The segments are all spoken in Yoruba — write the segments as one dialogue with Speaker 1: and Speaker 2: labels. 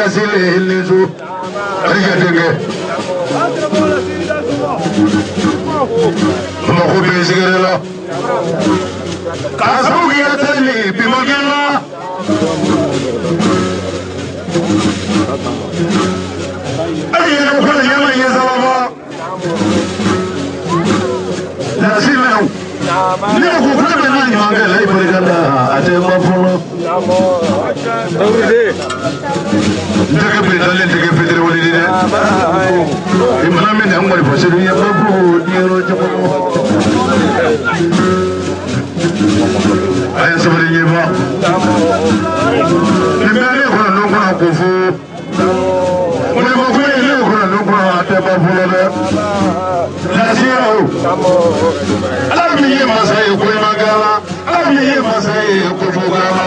Speaker 1: sile hilisu rigetenge moko besigirela kasabugi atali bimogela ayena kula yama yezalama lazima ne ko kula bena ni mangala ibrigada ate mafuno ndege bidale ndege bidre wali ne imana me na ngori fasiru ya babu diero jabu aya sabari nyeba nimane ko nongona kufu mwe ko ko ile ko nongona ate babu le lazio alabi ye masai ko magala alabi ye masai ko fogala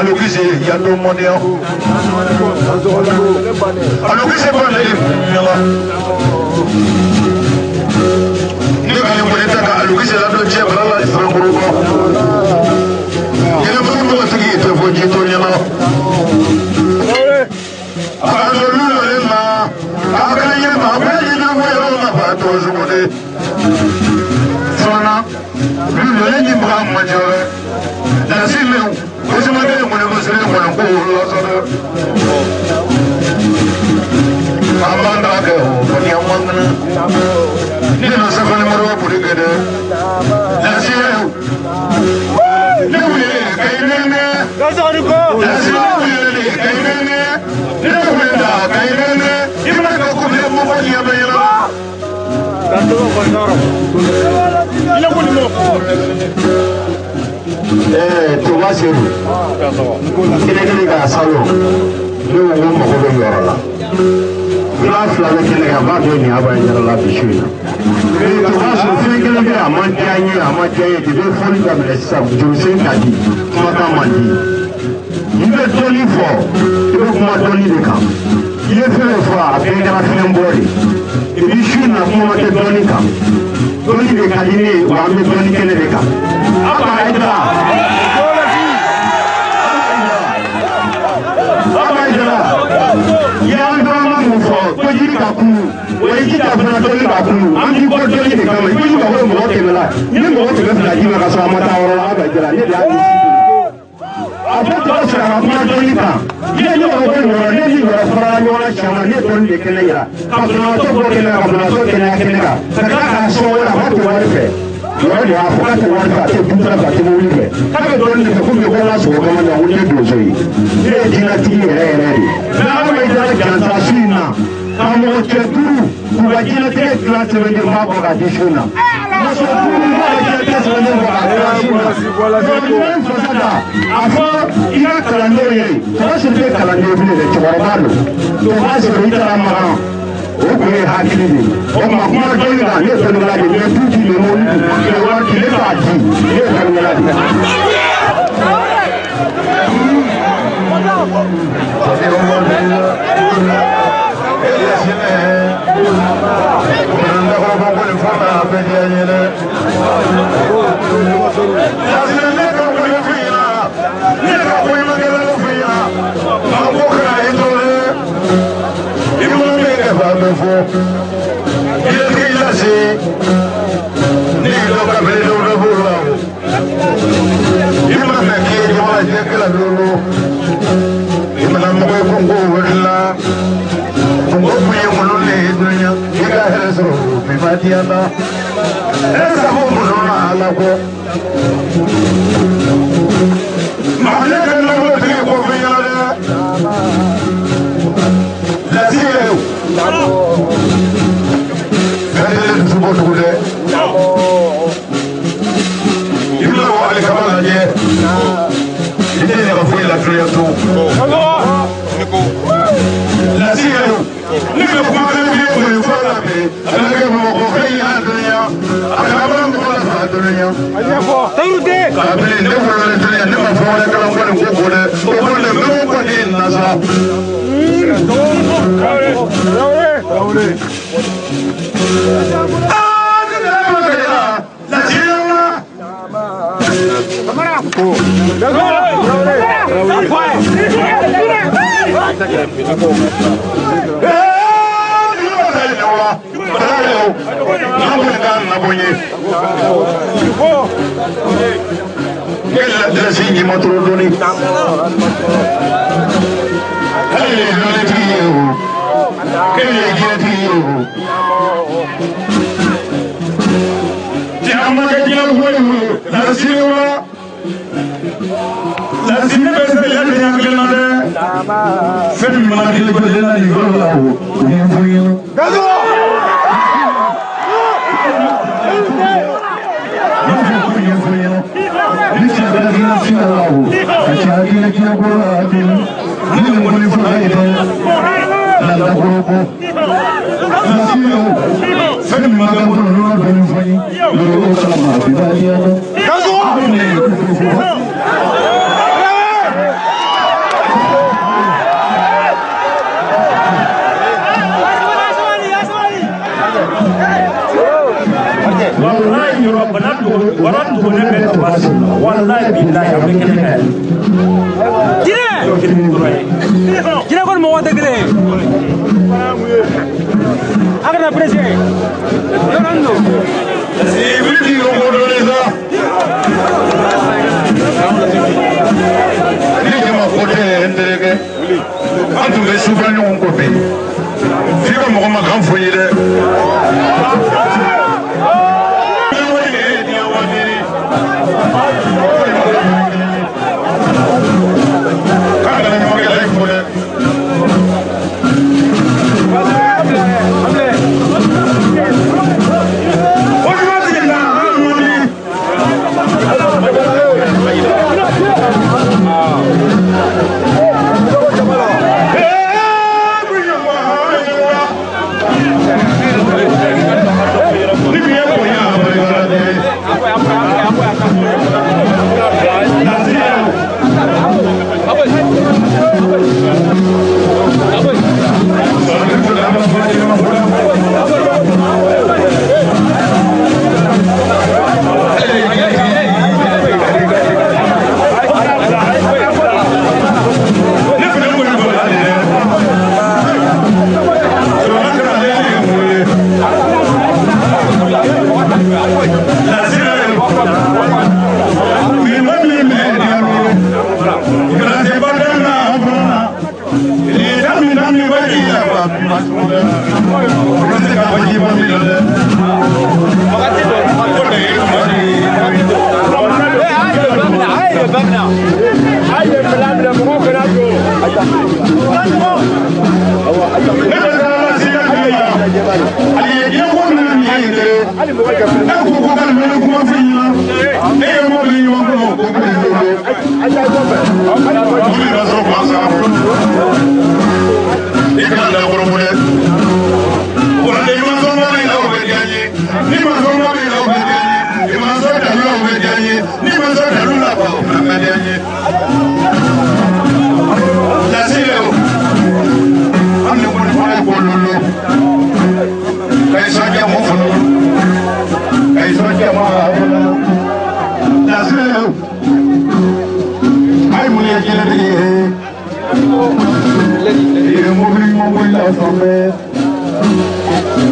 Speaker 1: alokise yando mondial alokise bale yala ne kali moneta ka alokise la do chebra la ifanguru ko yele mo tigi te foji to yala alolu le ma akanye ma bayi na mo yala ma ba to zumude sona le ni bra mo jore la sile Ese madre mo ne musire mo ko lo so do. Amanda ke o ni amangna. Ni no sa ko ne mo ro puri ke de. La sile. Ne wi ke ne. Ga so ri ko. La sile wi ke ne. Ne wi da ke ne. Ibna ko ko ne mo ko ni abayela. Tanto ko noro. Ila ko ni mo. Tomaseru kene ka salo ne wo mako be yoro la ila fla be kene ka ba do ni aba yoro la bishuna tomaseru kene ke amantanye de be foli ka be sa jose kadi mata mandi ibe toni fo ibe kuma toni de kam ile fere fo a be ga fene mbori bishuna kuma te toni kam toni de kadi ne wa me toni kene de kam aba ida Wajib tak pernah tolong aku. Ambil kau tolong ni kamu. Ibu juga orang mau kemelah. Ini mau kemelah lagi maka sama tahu orang apa jalan ni dia. Apa terus orang pernah tolong kamu? Dia ni orang ni orang orang siapa ni tolong dia kena ya. Kalau tu kau kena, kalau tu kena. Sekarang semua orang tu orang ni. Orang dia apa tu orang tu bukan apa tu orang ni. Kalau tolong dia kau ni orang semua orang yang orang ni dosa. Dia jinak tinggi ni. Nama dia jangan sasina. Kamu cakap, wajib nak kelas sebenarnya apa kata Shona. Masuk dulu wajib kelas sebenarnya apa kata Shona. Jangan fasada. Apa ia kalender ini? Kalau sebenarnya kalender ini cuma baru. Tuhan sebenarnya ramah. Oke hati ini. Orang mahu jadi kan? Dia sebenarnya lagi. Dia tujuh lemon. Dia orang tidak haji. Dia sebenarnya lagi. before.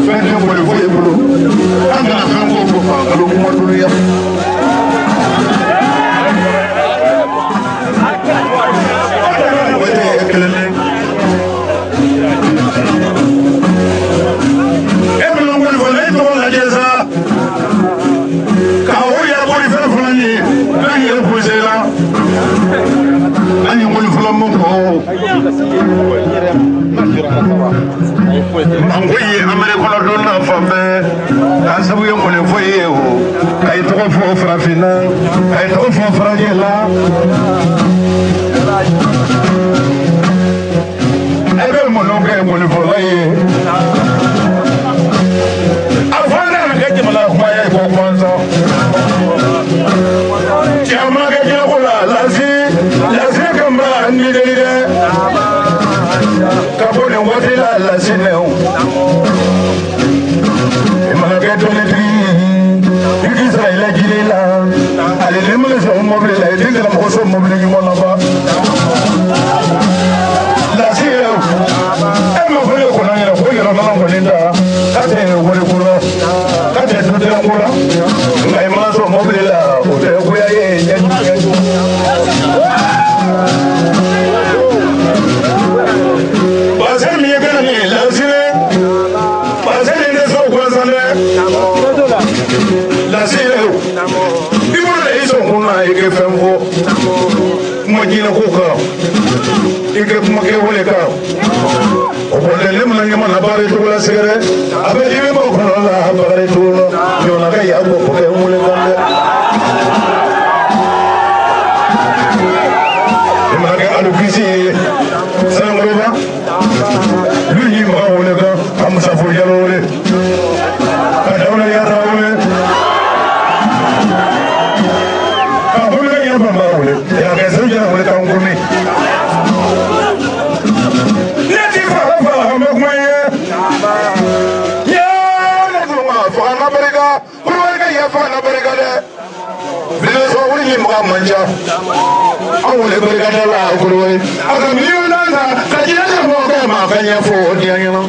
Speaker 1: fɛn tɛ boli foyi bolo an kana fɛn ko fɔ fankalo kuma dunuya o tɛ kelen ye e bɛna boli fɔ ne tɔgɔ lajɛ sa ka o yɛrɛ boli fɛn fila ye an yɛrɛ posé la an ye boli fila mun kɔ mango ye amere kɔnɔ don na fan bɛɛ k'a sabu ye mɔlen foyi ye o ka i tɔgɔ fɔ farafinna ka i tɔgɔ fɔ farajɛ la e bɛ mɔnɔ kɛ mɔlenfɔla ye a fɔ ne yɛrɛ kɛ jamana kuma ye ko kɔnsɔn caman kɛ jɛko la lasi kan b'a ni deli dɛ ka bɔ nin waati la lasinɛw i mana kɛ dɔnnitigi i k'i sara i lajili la ale ni mana sɔn mɔbili la i den kana mɔgɔ sɔn mɔbili ɲuman na ba lasinɛw e ma fɔ ne kɔnɔ yɛrɛ ko yɛlɛmana kɔni da k'a tɛ wari ko la k'a tɛ duden ko la nka i mana sɔn mɔbili la o tɛ goya ye ɲɛjugu fɛn fɔ kuma jinɛ ko kan i kɛ kuma kɛ wale kan o kɔni ne mana ɲama na baara cogo la sɛgɛrɛ a bɛ i bɛ bɔ kɔnɔ la baara cogo la ɲɔgɔnna ka y'a bɔ kɛ wale kan dɛ i mana kɛ alukisi ye sanakɔrɔba lu yi maga wale kan ka musafo jalo wale ka dawula yata wale ya que soy yo le tan gumi ne ti fa ma kuma ye ya ne ko ma fa na barika ko ga ya fa na barika de bile so wuri ni ma manja an wole barika de la ko wori aka mi na na ka ji na mo ko ma fa nya fo di an yana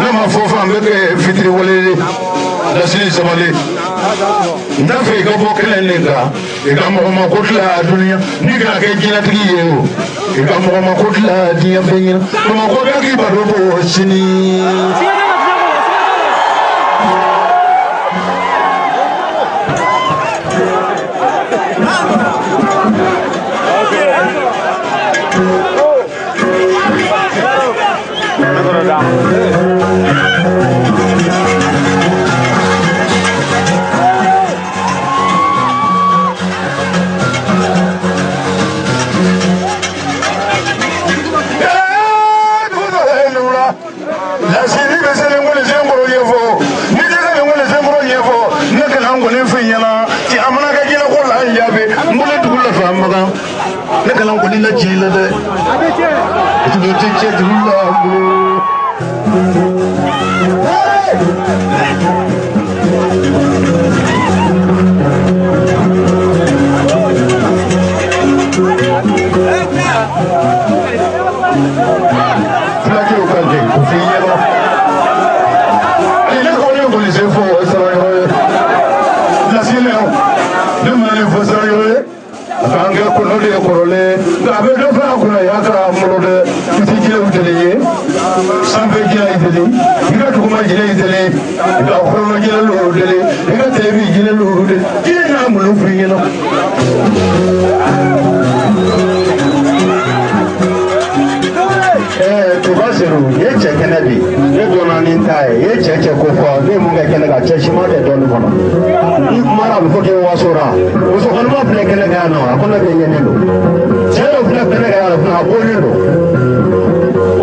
Speaker 1: na ma fo fa me ke fitri wole la sini sabale ndafe ka bɔ kelen de kan i ka mɔgɔ ma ko tila duniya ni kana kɛ jinɛtigi ye o i ka mɔgɔ ma ko tila diɲɛ bɛɛ ɲɛna bamakɔ bɛɛ k'i baro bɔ sini. Ne kalan kɔni la tiɲɛ la dɛ tu bɛ cɛ juru la filakɛ o kan tɛ o f'i ɲɛna ne kɔni ye kɔni sen fɔ sara yɔrɔ ye lasinɛ ne mana ne fɔ sara yɔrɔ ye an kɛ kɔnɔ de ye kɔrɔlen nka a bɛ dɔ fara a kunna y'a ka mɔlɔ dɛ i tɛ jinɛw deli ye sanfɛ jinɛ y'i deli i ka duguma jinɛ y'i deli i ka kɔrɔlɔ jinɛ l'olu deli i ka tɛlɛbi jinɛ l'olu deli jinɛ n'a mulu f'i ɲɛna. Tuba Seru ye cɛ kɛnɛ bi ne donna ni n ta ye ye cɛ ko fɔ ne ye mun kɛ kɛnɛ kan cɛ siman tɛ dɔɔnin kɔnɔ n'i kumana a bɛ fɔ k'e wasora musokɔnɔma filɛ kɛnɛ kan yan nɔ a kɔnɔ bɛ ɲɛnen don cɛ dɔ filɛ kɛnɛ kan yan nɔ fana a bɔlen don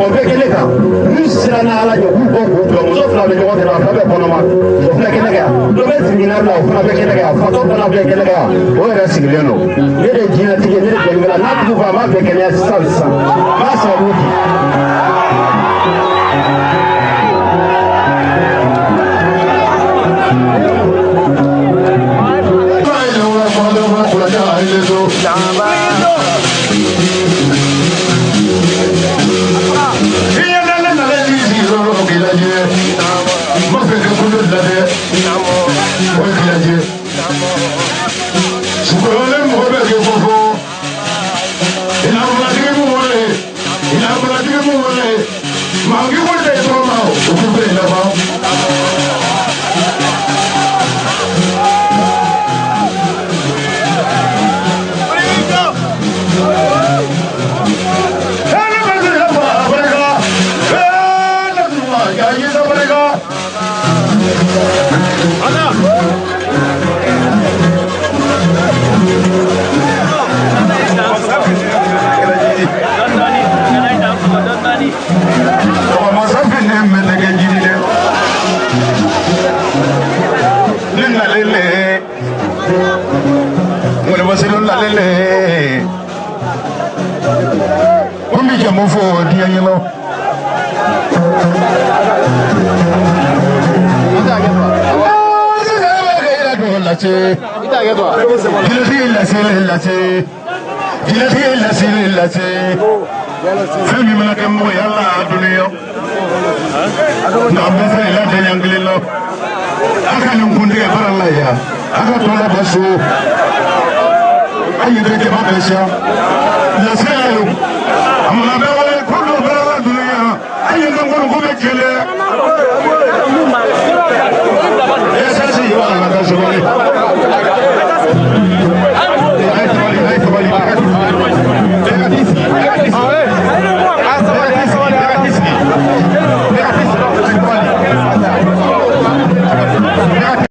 Speaker 1: o bɛɛ kɛnɛ kan n'u siranna ala ɲɛ k'u bɔ k'u jɔ muso fila bɛ ɲɔgɔn kɛrɛ a fila bɛ kɔnɔma muso filɛ kɛnɛ kan yan dɔ bɛ sigina bila o fana bɛ kɛnɛ kan yan fatɔ fana filɛ kɛnɛ kan yan o yɛrɛ sigilen don ne de ye jinɛtigi ye ne de dɛmɛla n'a tigi fɔ a b'a bɛɛ kɛnɛya sisan sisan n b'a sababu di. yi sabari ka ana masafin ne men daga jini ne nina lele wani wasilun lalele kumi jamu fo diyan yilo Femi mana kɛ mɔgɔ ye ala a dunuya nka bɛɛ fɛ ila tɛ ɲankelen la a ka nin kuntigɛ baara la yan a ka tɔ la bɛ so a ye bɛ jama bɛ siya lasira ye a mana bɛ wale ko dɔ baara la dunuya a ye n ka nkɔni ko bɛ kɛlɛ